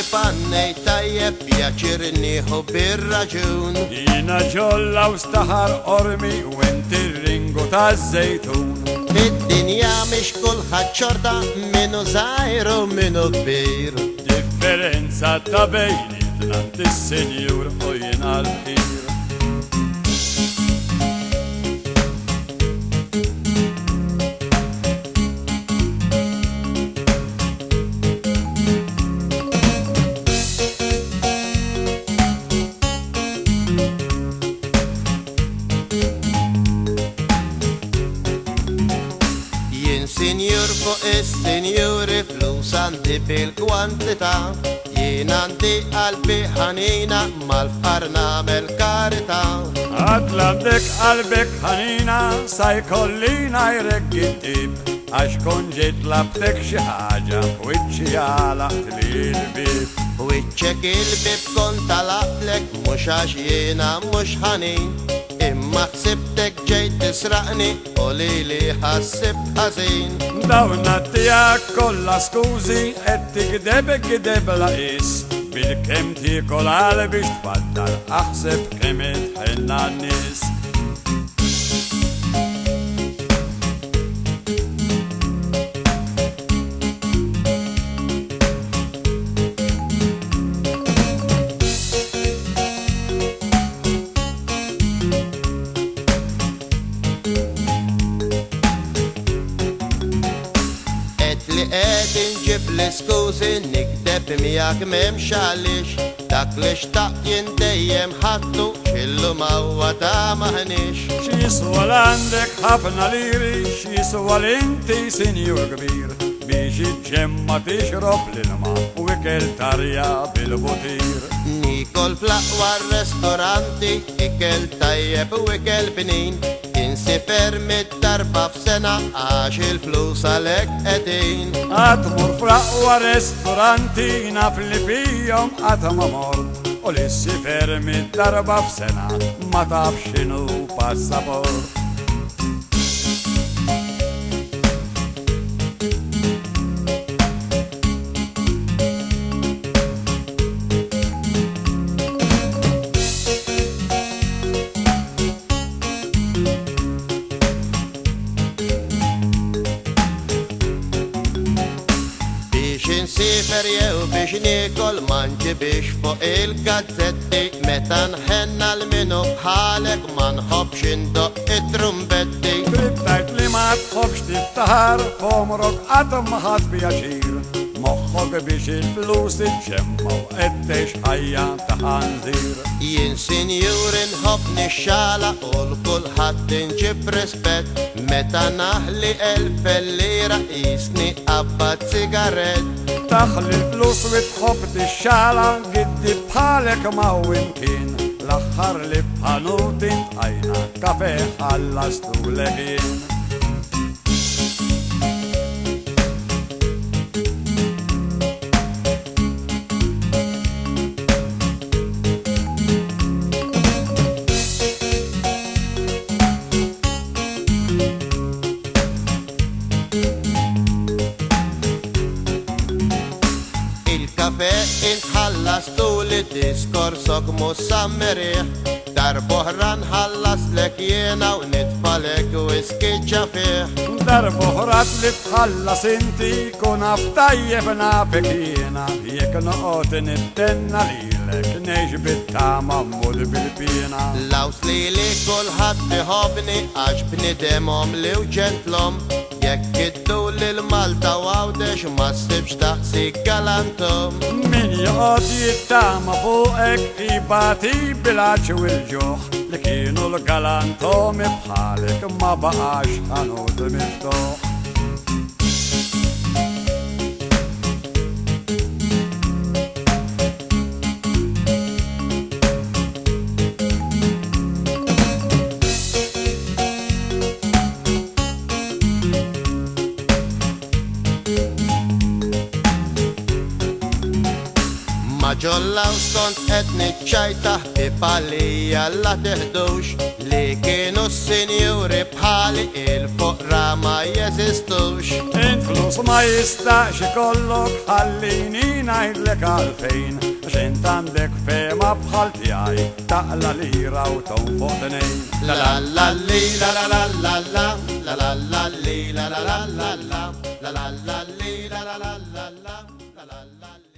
fannej tajjeb pjaċirniħu bir-raġun. Jina ġolla u staħar ormi u inti ringu ta' zejtun. Id-dinja mhix kulħadd ċorta minnu żgħir u minnu kbir. Differenza ta' bejnietna tis-senjur u jina l-qir. Sinjur fuq is-sinjuri flus għandi bil-kwantità. Jien għandi qalbi ħanina mal-fqar nagħmel karità. Għadlabdek qalbek ħanina sa jkollina jreggi ttib, għax kon ġejt labdek xi ħaġa wiċċi għalaqt li l-bib. Wiċċek il-bib kont talaqlek mhux għax jiena mhux ħanin, imma ħsibtek ġejt tisraqni u li ħassib ħażin. Dawna tiegħek kollha skużi qed tikdeb gideb laqis, bil-kemm tiekol għal biex tfaddal aħseb kemm tħenna n-nies. Qed inġib l-iskużi nikdeb miegħek m'hemmx għaliex, dak li xtaqt jien dejjem ħadtu xillu mawwa ta' maħniex. Xi jiswa għandek ħafna liri, xi jiswa inti sinjur kbir, biex iġġemma tixrob l-ilma u ikel tarja bil-butir. Nikol fl-aqwa ristoranti, ikel tajjeb u ikel bnin, insifer mid-darba f'sena għax il-flus għalhekk qegħdin. Għatmur fl-aqwa ristoranti naf li fihom qatt ma mort, u l-issifer mid-darba f'sena ma taf x'inhu passaport. Insifer jew biex nikol manġi biex fuq il-gazzetti, meta nħenna l-minu bħalek ma nħobbx indoq it-trumbetti. Trittajt li ma tħobbx tiftaħar f'omrok qatt ma ħadd pjaċir, moħħok biex il-flus iġġemmaw qed tgħix ħajja ta' ħanżir. Jien sinjur inħobb nixxala u l-kulħadd inġib rispett, meta naħli el-fellira qisni qabbad sigarett. Taħli l-flus u tħobb tixxala giddi bħalek ma' imkien, l-aħħar li bħanut intqajna kafe ħallastu legin. Il-kafe intħallastu li diskorsok musammerieħ, darboħra nħallaslek jiena u nitfalek whisky ġafieħ. Darboħrat li tħallas inti kun aftajjeb nafek jiena, jekk noqgħod nittenna lilek ngħix bit-tama mmud bil-pina. Laws li kulħadd iħobbni għax bniedemhom li u ġentlhom, jekk iddu lil-Malta u għawdex ma ssibx taqsik galantom. Min joqgħod jittama fuqek ibati bil-għaġġ u l-ġuħ, li kienu l-galantom bħalek ma baqax ħanud miftuħ. ġolla u skont etni ċajta pipalija la teħdux li kienu s-sinjuri bħali il-fuqra ma jeżistux. Influs ma jistax ikollok ħallini ngħidlek għalfejn għax int għandek fema bħal tiegħi taqla lira u tonfoq tnejn. La la la li la la la la la la la la li la la la la la la la la li la la la la la la la la